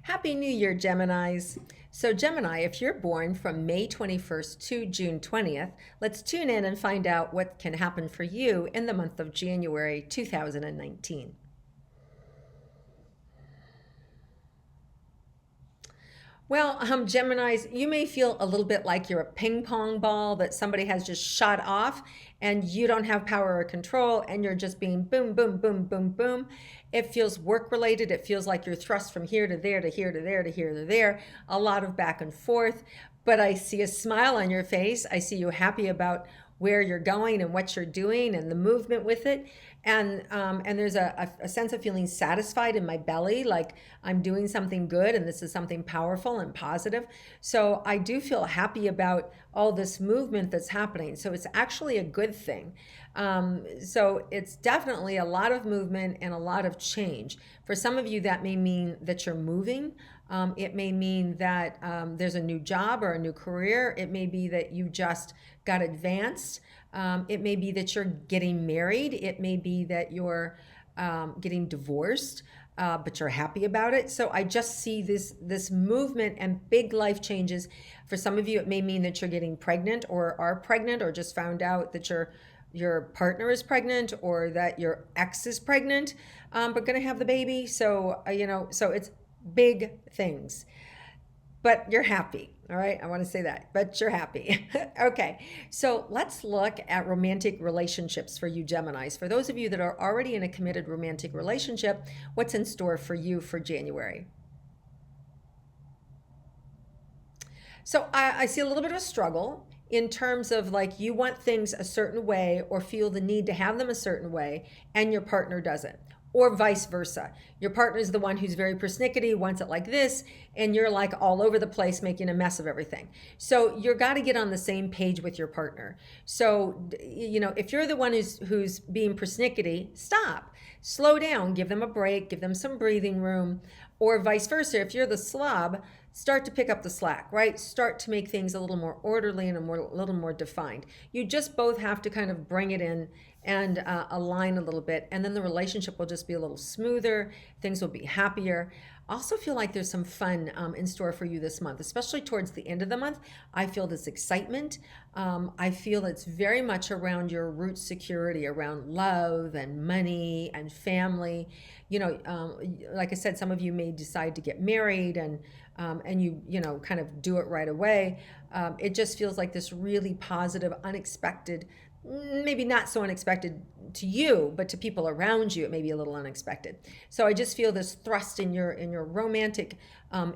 Happy New Year, Geminis. So, Gemini, if you're born from May 21st to June 20th, let's tune in and find out what can happen for you in the month of January 2019. Well, Geminis, you may feel a little bit like you're a ping pong ball that somebody has just shot off and you don't have power or control and you're just being boom, boom, boom, boom, boom. It feels work related. It feels like you're thrust from here to there to here to there to here to there, a lot of back and forth. But I see a smile on your face. I see you happy about where you're going and what you're doing and the movement with it. And there's a sense of feeling satisfied in my belly, like I'm doing something good and this is something powerful and positive. So I do feel happy about all this movement that's happening. So it's actually a good thing. So it's definitely a lot of movement and a lot of change. For some of you, that may mean that you're moving. It may mean that there's a new job or a new career. It may be that you just got advanced. It may be that you're getting married. It may be that you're getting divorced, but you're happy about it. So I just see this movement and big life changes. For some of you, it may mean that you're getting pregnant or are pregnant or just found out that your partner is pregnant or that your ex is pregnant, but going to have the baby. So, so it's big things, but you're happy. All right. I want to say that, but you're happy. Okay. So let's look at romantic relationships for you, Geminis. For those of you that are already in a committed romantic relationship, what's in store for you for January? So I see a little bit of a struggle in terms of like you want things a certain way or feel the need to have them a certain way and your partner doesn't. Or vice versa. Your partner is the one who's very persnickety, wants it like this, and you're like all over the place making a mess of everything. So you're got to get on the same page with your partner. So, if you're the one who's being persnickety, stop. Slow down, give them a break, give them some breathing room, or vice versa. If you're the slob, start to pick up the slack, right? Start to make things a little more orderly and a little more defined. You just both have to kind of bring it in and align a little bit, and then the relationship will just be a little smoother. Things will be happier. I also feel like there's some fun in store for you this month, especially towards the end of the month. I feel this excitement. I feel it's very much around your root security, around love and money and family. Like I said, some of you may decide to get married and you kind of do it right away. It just feels like this really positive, unexpected, maybe not so unexpected to you, but to people around you, it may be a little unexpected. So I just feel this thrust in your romantic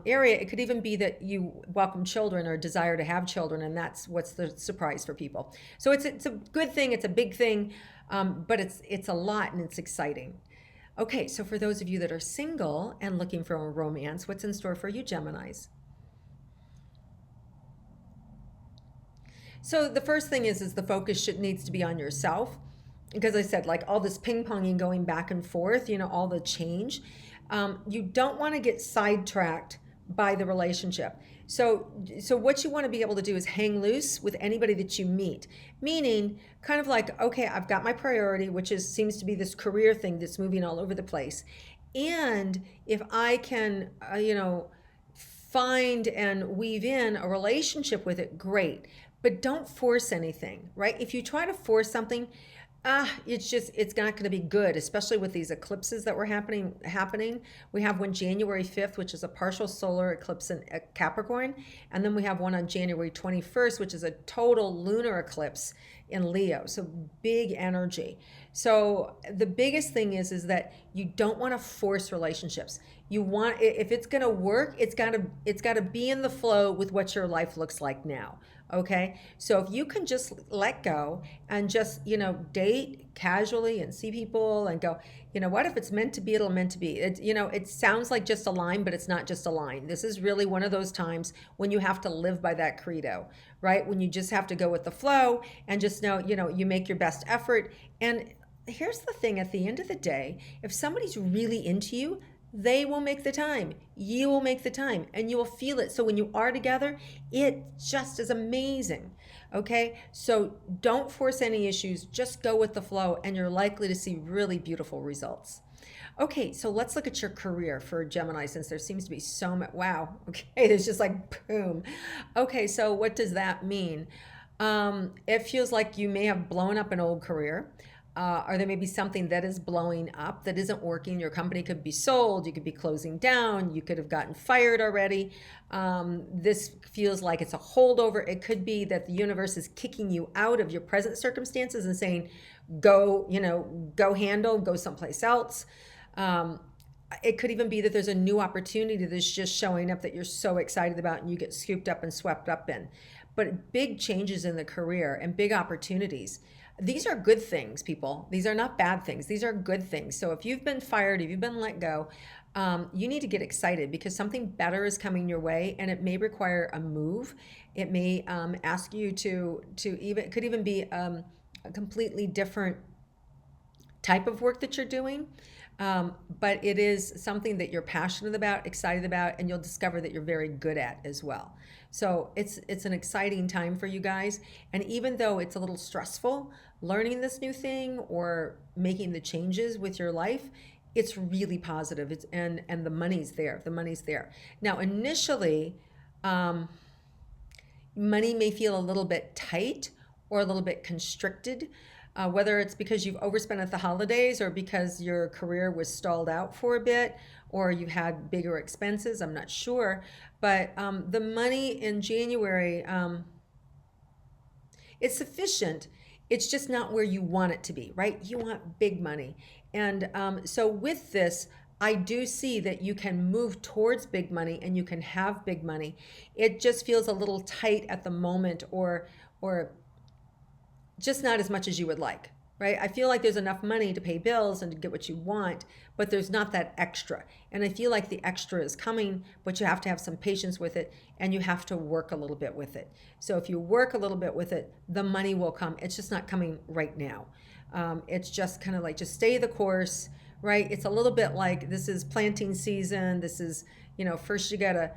area. It could even be that you welcome children or desire to have children, and that's what's the surprise for people. So it's a good thing, it's a big thing, but it's a lot and it's exciting. Okay, so for those of you that are single and looking for a romance, what's in store for you, Geminis? So the first thing is the focus needs to be on yourself, because I said like all this ping ponging going back and forth, all the change. You don't want to get sidetracked by the relationship. So what you want to be able to do is hang loose with anybody that you meet, meaning kind of like, okay, I've got my priority, which seems to be this career thing that's moving all over the place. And if I can, find and weave in a relationship with it, great. But don't force anything, right? If you try to force something, it's not going to be good, especially with these eclipses that were happening. We have one January 5th, which is a partial solar eclipse in Capricorn, and then we have one on January 21st, which is a total lunar eclipse in Leo. So big energy. So the biggest thing is that you don't want to force relationships. You want, if it's going to work, it's got to be in the flow with what your life looks like now. Okay, so if you can just let go and just date casually and see people and go, what, if it's meant to be, it'll meant to be. It sounds like just a line, but it's not just a line. This is really one of those times when you have to live by that credo, right? When you just have to go with the flow and just know, you make your best effort. And here's the thing: at the end of the day, if somebody's really into you, they will make the time. You will make the time and you will feel it. So when you are together, it just is amazing. Okay, so don't force any issues, just go with the flow, and you're likely to see really beautiful results. Okay, so let's look at your career for Gemini since there seems to be so much. Wow, okay, there's just like boom. Okay, so what does that mean? It feels like you may have blown up an old career. Or there may be something that is blowing up that isn't working. Your company could be sold, you could be closing down, you could have gotten fired already. This feels like it's a holdover. It could be that the universe is kicking you out of your present circumstances and saying, go, go handle, go someplace else. Um, it could even be that there's a new opportunity that's just showing up that you're so excited about and you get scooped up and swept up in. But big changes in the career and big opportunities. These are good things, people. These are not bad things. These are good things. So if you've been fired, if you've been let go, you need to get excited because something better is coming your way, and it may require a move. It may ask you to even, it could even be a completely different type of work that you're doing. But it is something that you're passionate about, excited about, and you'll discover that you're very good at as well. So it's an exciting time for you guys. And even though it's a little stressful, learning this new thing or making the changes with your life, it's really positive. And the money's there. The money's there. Now, initially, um, money may feel a little bit tight or a little bit constricted, whether it's because you've overspent at the holidays or because your career was stalled out for a bit or you had bigger expenses. I'm not sure. But the money in January, it's sufficient. It's just not where you want it to be, right? You want big money. And so with this, I do see that you can move towards big money and you can have big money. It just feels a little tight at the moment or just not as much as you would like, right? I feel like there's enough money to pay bills and to get what you want, but there's not that extra. And I feel like the extra is coming, but you have to have some patience with it and you have to work a little bit with it. So if you work a little bit with it, the money will come. It's just not coming right now. It's just kind of like, just stay the course, right? It's a little bit like this is planting season. This is, first you got to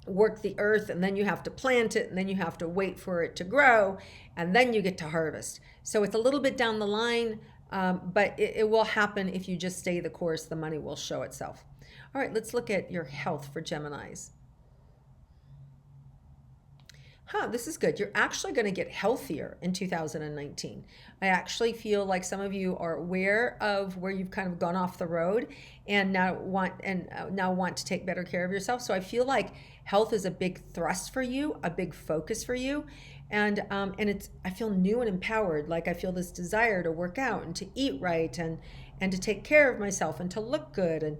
work the earth and then you have to plant it and then you have to wait for it to grow and then you get to harvest. So it's a little bit down the line, but it will happen if you just stay the course. The money will show itself. All right, let's look at your health for Geminis. This is good. You're actually going to get healthier in 2019. I actually feel like some of you are aware of where you've kind of gone off the road and now want to take better care of yourself. So I feel like health is a big thrust for you, a big focus for you. And I feel new and empowered. Like I feel this desire to work out and to eat right and to take care of myself and to look good. And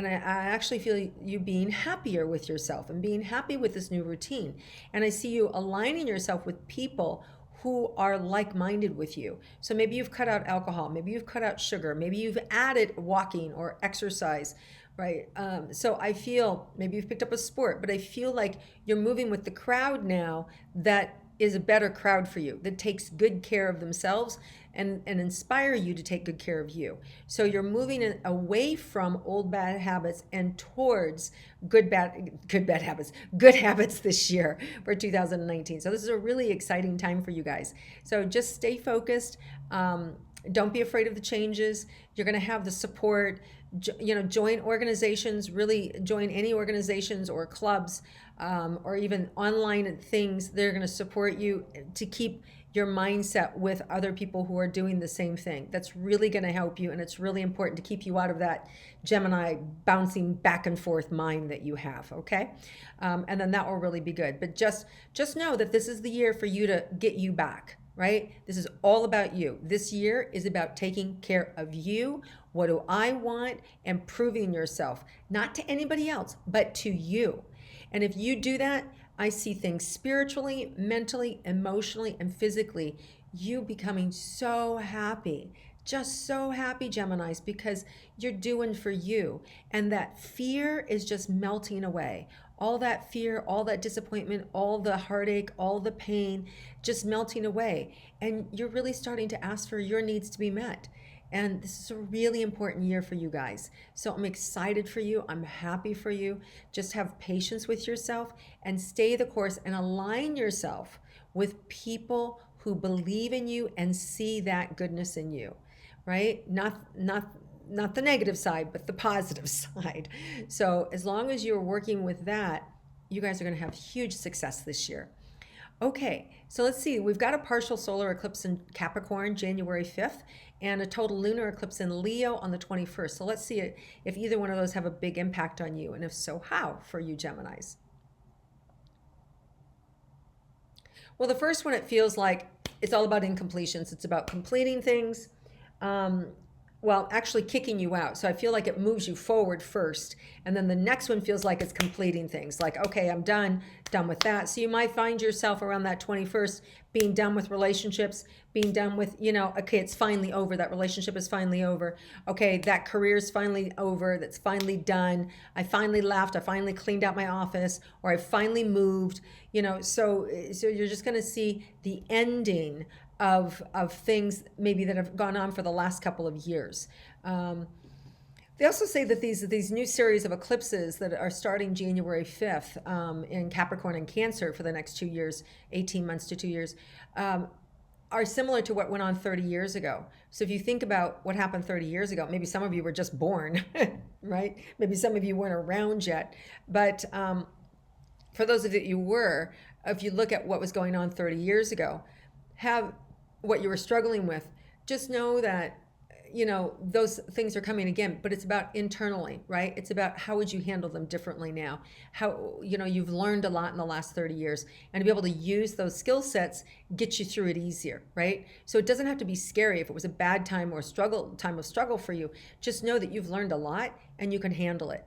I actually feel you being happier with yourself and being happy with this new routine. And I see you aligning yourself with people who are like-minded with you. So maybe you've cut out alcohol, maybe you've cut out sugar, maybe you've added walking or exercise, right? So I feel maybe you've picked up a sport, but I feel like you're moving with the crowd now that is a better crowd for you, that takes good care of themselves and inspire you to take good care of you. So you're moving away from old bad habits and towards good habits, good habits this year for 2019. So this is a really exciting time for you guys. So just stay focused. Don't be afraid of the changes. You're going to have the support. Join organizations, really join any organizations or clubs, or even online things. They're going to support you to keep your mindset with other people who are doing the same thing. That's really going to help you, and it's really important to keep you out of that Gemini bouncing back and forth mind that you have, okay? And then that will really be good. But just know that this is the year for you to get you back, right? This is all about you. This year is about taking care of you. What do I want? And proving yourself, not to anybody else, but to you. And if you do that, I see things spiritually, mentally, emotionally, and physically, you becoming so happy, just so happy, Geminis, because you're doing for you. And that fear is just melting away. All that fear, all that disappointment, all the heartache, all the pain, just melting away. And you're really starting to ask for your needs to be met. And this is a really important year for you guys. So I'm excited for you. I'm happy for you. Just have patience with yourself and stay the course and align yourself with people who believe in you and see that goodness in you, right? Not the negative side, but the positive side. So as long as you're working with that, you guys are going to have huge success this year. Okay, so let's see. We've got a partial solar eclipse in Capricorn, January 5th, and a total lunar eclipse in Leo on the 21st. So let's see if either one of those have a big impact on you, and if so, how for you Geminis. Well, the first one, it feels like it's all about incompletions. It's about completing things. Um, well, actually kicking you out. So I feel like it moves you forward first. And then the next one feels like it's completing things. Like, okay, I'm done with that. So you might find yourself around that 21st being done with relationships, being done with, okay, it's finally over. That relationship is finally over. Okay, that career is finally over. That's finally done. I finally left. I finally cleaned out my office, or I finally moved, so you're just going to see the ending of things maybe that have gone on for the last couple of years. They also say that these new series of eclipses that are starting January 5th in Capricorn and Cancer for the next 2 years, 18 months to 2 years, are similar to what went on 30 years ago. So if you think about what happened 30 years ago, maybe some of you were just born, right? Maybe some of you weren't around yet. But for those of you were, if you look at what was going on 30 years ago, have what you were struggling with, just know that those things are coming again, but it's about internally, right? It's about how would you handle them differently now? How, you've learned a lot in the last 30 years, and to be able to use those skill sets get you through it easier, right? So it doesn't have to be scary if it was a bad time or time of struggle for you. Just know that you've learned a lot and you can handle it.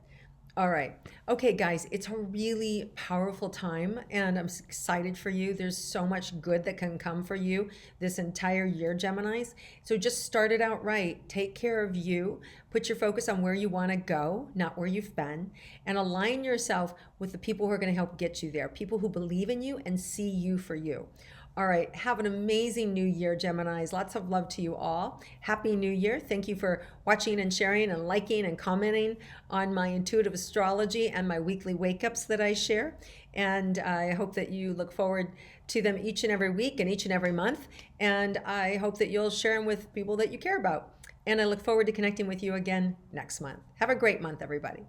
All right. Okay, guys, it's a really powerful time, and I'm excited for you. There's so much good that can come for you this entire year, Geminis. So just start it out right. Take care of you. Put your focus on where you want to go, not where you've been, and align yourself with the people who are going to help get you there, people who believe in you and see you for you. All right. Have an amazing new year, Geminis. Lots of love to you all. Happy New Year. Thank you for watching and sharing and liking and commenting on my intuitive astrology and my weekly wake-ups that I share. And I hope that you look forward to them each and every week and each and every month. And I hope that you'll share them with people that you care about. And I look forward to connecting with you again next month. Have a great month, everybody.